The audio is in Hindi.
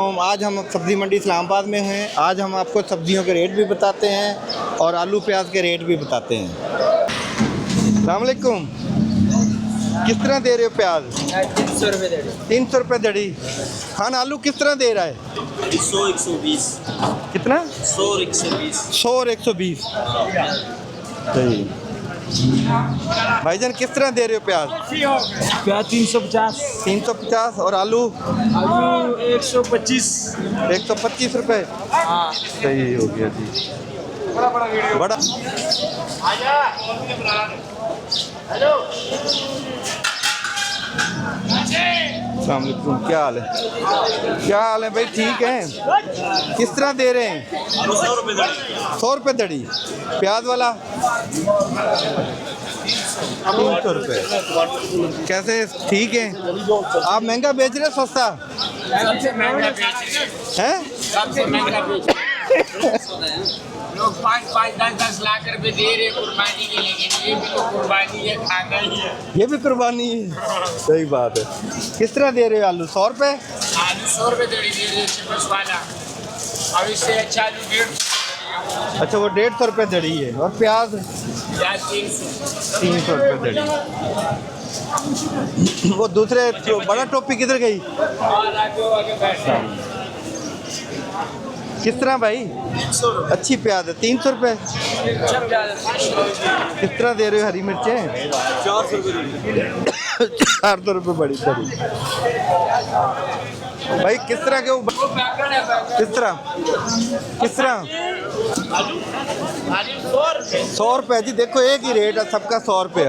आज हम सब्ज़ी मंडी इस्लामाबाद में हैं। आज हम आपको सब्जियों के रेट भी बताते हैं और आलू प्याज के रेट भी बताते हैं। अस्सलाम वालेकुम। किस तरह दे रहे हो प्याज? 300 रुपये दे 300 रुपये दड़ी। खान आलू किस तरह दे रहा है? 100 120 कितना? 100 और 120 100 और 120। सही। भाईजान किस तरह दे रहे हो प्याज? प्याज 350 350 और आलू? आलू 125 125 रुपये। हाँ सही हो गया जी। बड़ा अस्सलाम वालेकुम। क्या हाल है? क्या हाल है भाई? ठीक है। किस तरह दे रहे हैं? 100 रुपये दड़ी। प्याज वाला 300 रुपये। कैसे? ठीक है। आप महंगा बेच रहे हो सस्ता सबसे महंगा बेच रहे हैं? सबसे महंगा बेच रहे लोग 5-5 10-10 लाख रुपए दे रहे कुर्बानी के, लेकिन ये भी तो कुर्बानी है, खाना ही है। ये भी कुर्बानी है। सही बात है। किस तरह दे रहे हो आलू? 100 रुपये। आलू 100 रुपये दे रहे चिपस वाला, और इससे अच्छा आलू 150। अच्छा, वो 150 रुपये दड़ी है। और प्याज? प्याज 300 रुपये दड़ी। वो दूसरे बड़ा टोपी किधर गई? और आगे बैठ किस तरह भाई? 300 रुपये अच्छी प्याज है 300 रुपये। किस तरह दे रहे हो हरी मिर्चें? 400 रुपये 400 रुपये बड़ी बड़ी। भाई किस तरह के? किस तरह 100 रुपये जी। देखो एक ही रेट है सबका, 100 रुपये।